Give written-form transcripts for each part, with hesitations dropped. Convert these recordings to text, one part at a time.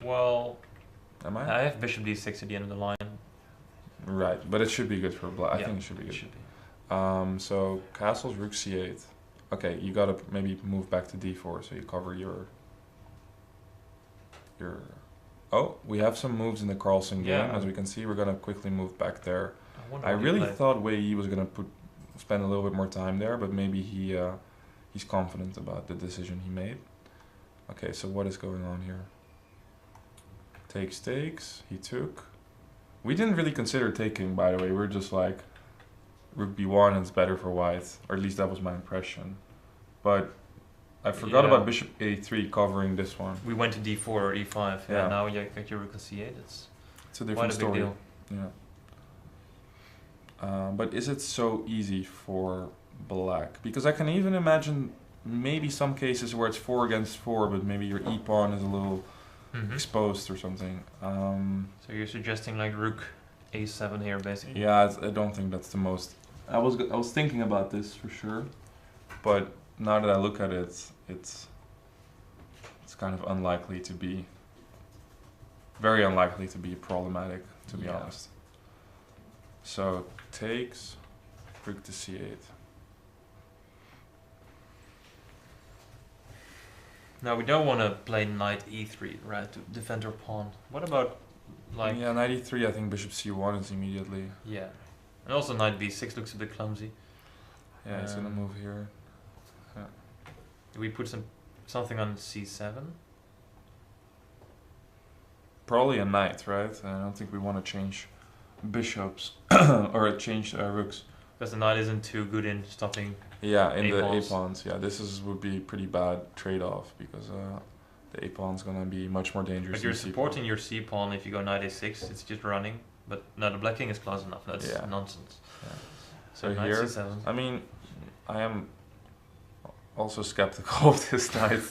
Well, Am I have bishop d6 at the end of the line. Right, but it should be good for black. I think it should be good. It should be. So castles rook c8. Okay, you gotta maybe move back to d4 so you cover your. Oh, we have some moves in the Carlsen game. As we can see, we're gonna quickly move back there. I really thought WhiteElo was gonna spend a little bit more time there, but maybe he's confident about the decision he made. Okay, so what is going on here? Takes, he took. We didn't really consider taking, by the way. We're just like, rook b1 and it's better for white, or at least that was my impression. But I forgot about bishop a3 covering this one. We went to d4 or e5. Yeah. Now you got your rook on c8. It's a different story. Big deal. Yeah. But is it so easy for black? Because I can even imagine maybe some cases where it's 4 against 4, but maybe your e-pawn is a little exposed or something. So you're suggesting like rook a7 here, basically? Yeah, I don't think that's the most. I was thinking about this for sure, but now that I look at it, it's kind of unlikely to be. Very unlikely to be problematic, to be honest. So takes, rook to c8. Now we don't want to play knight e3, right, to defend our pawn. What about like... Yeah, knight e3, I think bishop c1 is immediately... Yeah. And also knight b6 looks a bit clumsy. Yeah, it's gonna move here. Yeah. Do we put something on c7? Probably a knight, right? I don't think we want to change bishops or change rooks. Because the knight isn't too good in stopping. Yeah, in the a-pawns. Yeah, this would be pretty bad trade-off because the a-pawn's gonna be much more dangerous. But you're supporting your c-pawn if you go knight a6. It's just running. But no, the black king is close enough. That's nonsense. Yeah. So here, c7. I mean, I am also skeptical of this knight.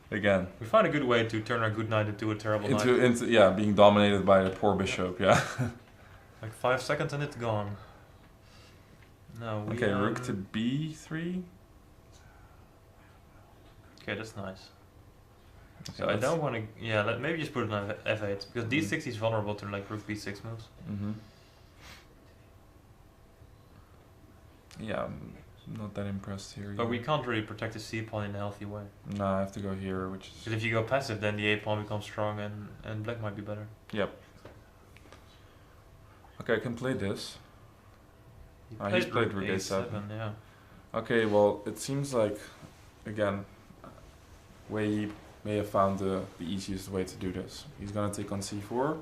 Again, we find a good way to turn our good knight into a terrible knight. Yeah, being dominated by a poor bishop. Yeah. Like 5 seconds and it's gone. No. Okay, rook to b3. Okay, that's nice. So I don't want to. Yeah, maybe just put it on f8 because d6 is vulnerable to like rook b6 moves. Yeah, I'm not that impressed here. But we can't really protect the c-pawn in a healthy way. No, I have to go here, which is... Because if you go passive, then the a-pawn becomes strong and black might be better. Yep. Okay, I can play this. He's played rook a7. Yeah. Okay, well, it seems like, again, Wei may have found the easiest way to do this. He's gonna take on c4.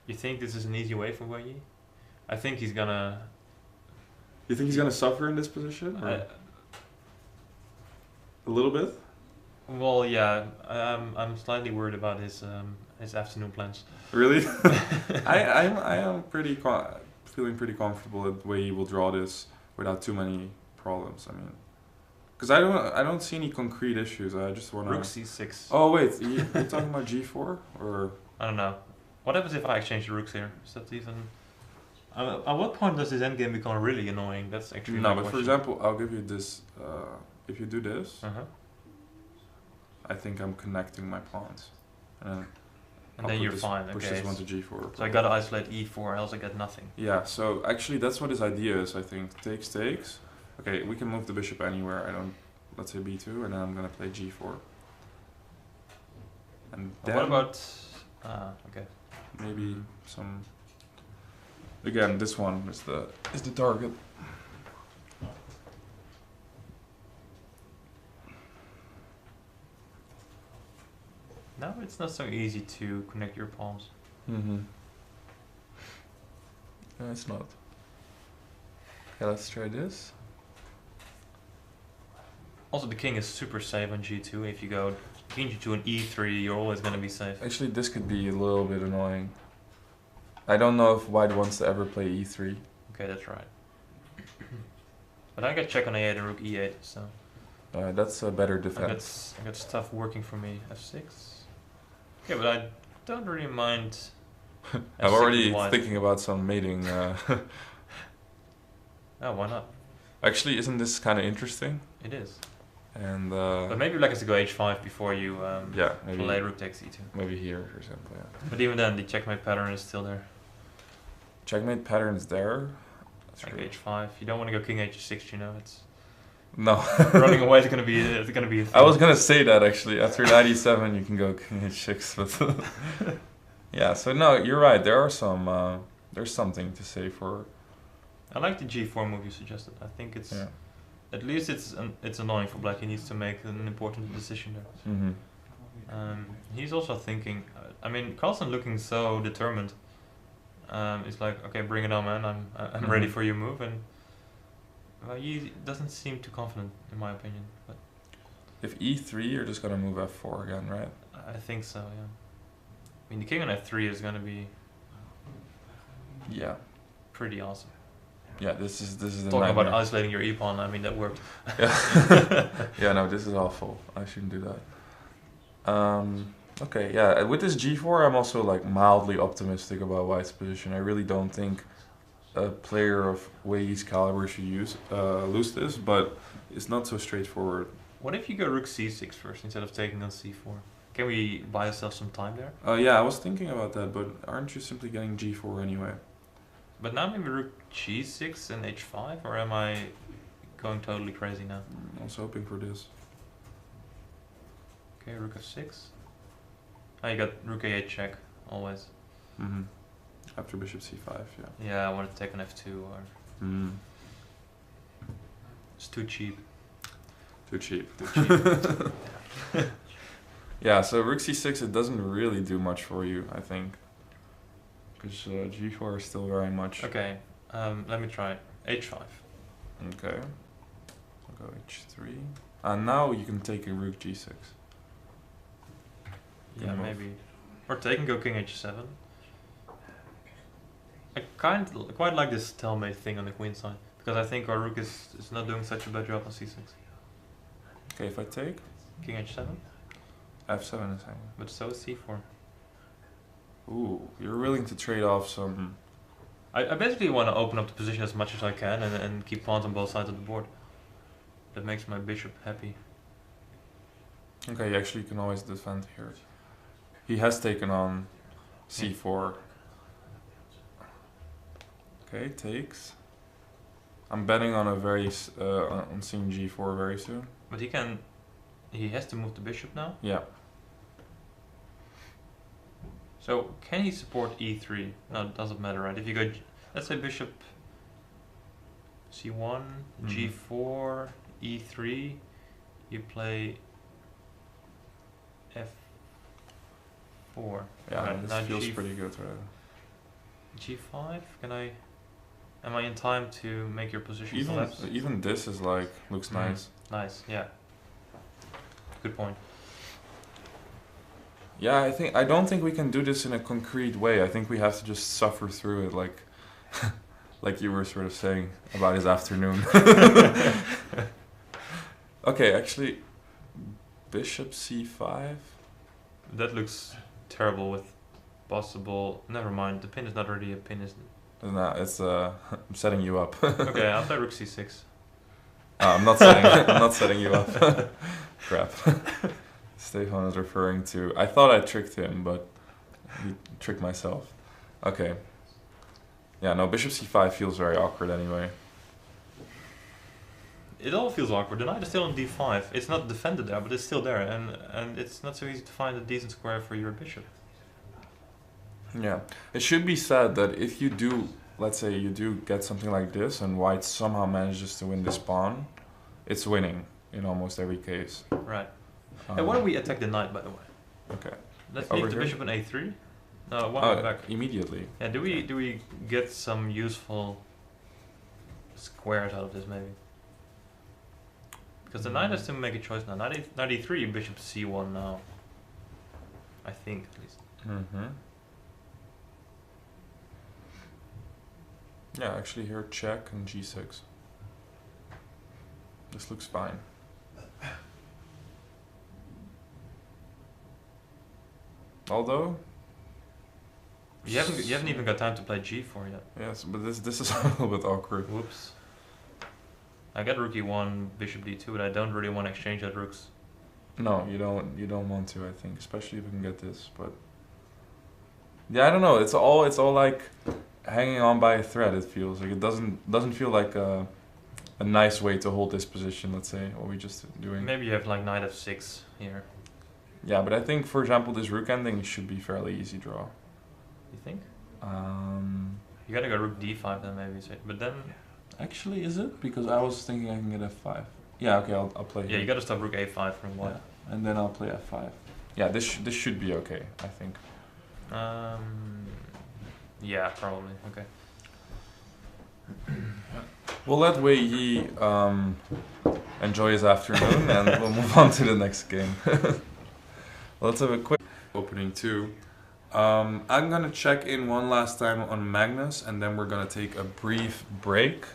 You think this is an easy way for Wei? I think he's gonna... You think he's gonna suffer in this position? A little bit? Well, yeah. I'm slightly worried about his afternoon plans. Really? I am feeling pretty comfortable that Wei will draw this without too many problems. I mean, because I don't see any concrete issues. I just want to... Rook c6. Oh wait, you're talking about g4 or? I don't know. What happens if I exchange the rooks here? Is that even? At what point does this endgame become really annoying? That's actually no. But for example, I'll give you this. If you do this, I think I'm connecting my pawns, and then you're fine. Push okay. this one to g4. So I gotta isolate e4, else I get nothing. Yeah. So actually, that's what his idea is. I think takes. Okay, we can move the bishop anywhere. Let's say b2, and then I'm gonna play g4. And then what about? Okay. Maybe some. Again, this one is the target. No, it's not so easy to connect your pawns. It's not. Okay, let's try this. Also, the king is super safe on g2. If you go king g2 and e3, you're always going to be safe. Actually, this could be a little bit annoying. I don't know if white wants to ever play e3. Okay, that's right. But I got check on a8 and rook e8, so... that's a better defense. I got stuff working for me. f6. Okay, but I don't really mind... I'm already thinking about some mating. Oh, why not? Actually, isn't this kind of interesting? It is. And but maybe black has to go h5 before you maybe play rook takes e2. Maybe here, for example. Yeah. But even then, the checkmate pattern is still there. Checkmate pattern is there. That's like true. h5. You don't want to go king h6. You know, it's no. running away is gonna be a thing. I was gonna say that actually. After 97, you can go king h6, but yeah. So no, you're right. There are some. There's something to say for. I like the g4 move you suggested. I think it's at least it's annoying for black. He needs to make an important decision there. Mm-hmm. He's also thinking. I mean, Carlsen looking so determined. It's like, okay, bring it on, man. I'm ready for your move, and well, he doesn't seem too confident, in my opinion. But if e3, you're just gonna move f4 again, right? I think so. Yeah. I mean, the king on f3 is gonna be. Yeah. Pretty awesome. Yeah, this is the talking nightmare. about isolating your e-pawn. I mean, that worked. Yeah. Yeah, no, this is awful. I shouldn't do that. Okay, yeah, with this g4, I'm also like mildly optimistic about White's position. I really don't think a player of WhiteElo's caliber should lose this, but it's not so straightforward. What if you go rook c6 first instead of taking on c4? Can we buy ourselves some time there? Yeah, I was thinking about that, but aren't you simply getting g4 anyway? But now maybe rook g6 and h5, or am I going totally crazy now? I was hoping for this. Okay, rook f6. Oh, you got rook a8 check, always. Mm-hmm. After bishop c5, yeah. Yeah, I wanted to take an f2 or... Mm. It's too cheap. Too cheap. Too cheap. Yeah, so rook c6, it doesn't really do much for you, I think. Because g4 is still very much... Okay, let me try h5. Okay. I'll go h3. And now you can take a rook g6. Yeah, maybe. Or take and go king h7. I quite like this stalemate thing on the queen side, because I think our rook is not doing such a bad job on c6. Okay, if I take? King h7. f7 is hanging. But so is c4. Ooh, you're willing to trade off some... I basically want to open up the position as much as I can and keep pawns on both sides of the board. That makes my bishop happy. Okay, actually you can always defend here. He has taken on c4. Okay, takes. I'm betting on a very on seeing g4 very soon. But he has to move the bishop now? Yeah. So can he support e3? No, it doesn't matter, right? If you go, let's say bishop c1, g4, e3, you play f4. Yeah, right, this feels pretty good, right? g5, am I in time to make your position collapse? Even this is like, looks nice. Nice, yeah. Good point. Yeah, I don't think we can do this in a concrete way. I think we have to just suffer through it, like, like you were sort of saying about his afternoon. Okay, actually, bishop c5. That looks terrible with possible. Never mind. The pin is not really a pin, isn't it? No, it's I'm setting you up. Okay, I'll play rook c6. I'm not setting you up. Crap. Stefan is referring to... I thought I tricked him, but he tricked myself. Okay. Yeah, no, bishop c5 feels very awkward anyway. It all feels awkward. The knight is still on d5. It's not defended there, but it's still there, and it's not so easy to find a decent square for your bishop. Yeah. It should be said that if you do, let's say you do get something like this, and white somehow manages to win this pawn, it's winning in almost every case. Right. And why don't we attack the knight, by the way? Okay. Let's Over leave the here? bishop on a3. No, one back. Immediately. Yeah, do we get some useful squares out of this, maybe? Because the knight has to make a choice now. Knight e3, bishop c1 now. I think, at least. Mm-hmm. Yeah, actually here check and g6. This looks fine. Although you haven't even got time to play g4 yet. Yes, but this is a little bit awkward. Whoops. I got rook e1, bishop d2, but I don't really want to exchange that rooks. No, you don't want to, I think, especially if you can get this, but yeah, I don't know, it's all like hanging on by a thread. It feels like it doesn't feel like a nice way to hold this position, let's say, what we just doing. Maybe you have like knight f6 here. Yeah, but I think, for example, this rook ending should be fairly easy draw. You think? You gotta go rook d5 then maybe, but then... Actually, is it? Because I was thinking I can get f5. Yeah, okay, I'll play here. Yeah, you gotta stop rook a5 from white. Yeah, and then I'll play f5. Yeah, this should be okay, I think. Yeah, probably. Okay. We'll let WhiteElo enjoy his afternoon and we'll move on to the next game. Let's have a quick opening too. I'm gonna check in one last time on Magnus and then we're gonna take a brief break.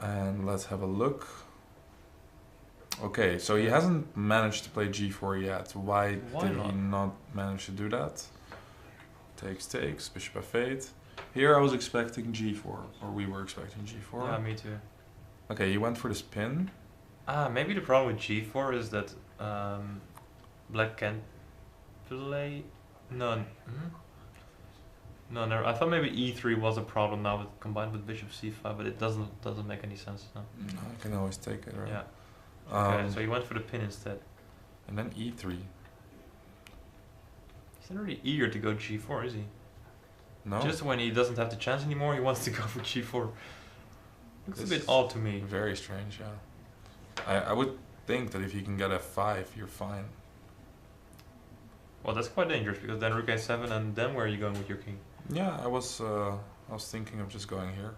And let's have a look. Okay, so he hasn't managed to play g4 yet. Why did he not manage to do that? Takes, bishop f8. Here I was expecting g4, or we were expecting g4. Yeah, me too. Okay, he went for the spin. Maybe the problem with g4 is that black can't play... No. No, never. I thought maybe e3 was a problem now combined with bishop c5, but it doesn't make any sense. No. No, I can always take it, right? Yeah. Okay, so he went for the pin instead. And then e3. He's not really eager to go g4, is he? No. Just when he doesn't have the chance anymore, he wants to go for g4. Looks a bit odd to me. Very strange, yeah. I would think that if you can get f5, you're fine. Well, that's quite dangerous because then rook a7, and then where are you going with your king? Yeah, I was thinking of just going here.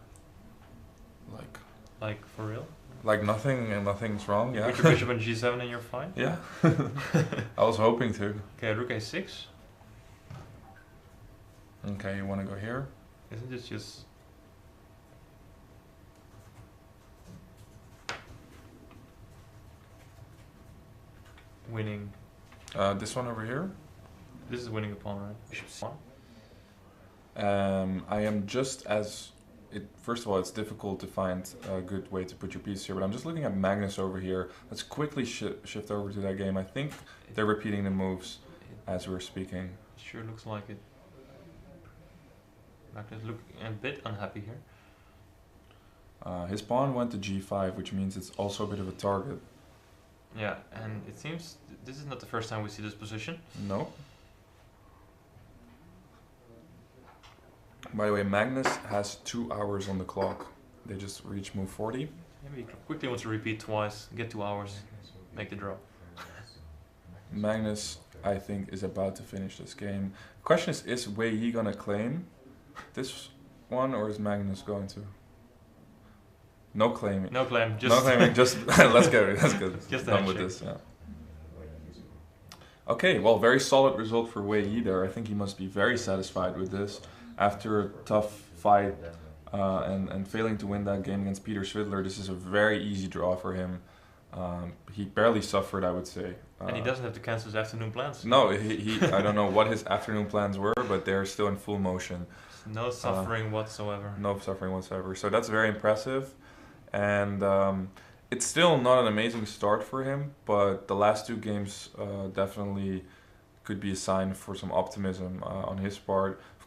Like for real? Like nothing and nothing's wrong, yeah. With your bishop and g7 and you're fine? Yeah. I was hoping to. Okay, rook a6. Okay, you want to go here? Isn't this just... winning? This one over here? This is winning a pawn, right? Bishop c1. I am just as... First of all, it's difficult to find a good way to put your piece here, but I'm just looking at Magnus over here. Let's quickly shift over to that game. I think they're repeating the moves as we're speaking. It sure looks like it. Magnus looking a bit unhappy here. His pawn went to g5, which means it's also a bit of a target. Yeah, and it seems this is not the first time we see this position. No. By the way, Magnus has 2 hours on the clock. They just reached move 40. Maybe he quickly wants to repeat twice, get 2 hours, make the draw. Magnus, I think, is about to finish this game. Question is WhiteElo gonna claim this one, or is Magnus going to? No claiming. No claim. Just no claiming. Just let's go. That's good. Just done with this. Yeah. Okay. Well, very solid result for WhiteElo there. I think he must be very satisfied with this after a tough fight and failing to win that game against Peter Svidler. This is a very easy draw for him. He barely suffered, I would say. And he doesn't have to cancel his afternoon plans. No, he I don't know what his afternoon plans were, but they're still in full motion. No suffering whatsoever. No suffering whatsoever. So that's very impressive. And it's still not an amazing start for him, but the last 2 games definitely could be a sign for some optimism on his part.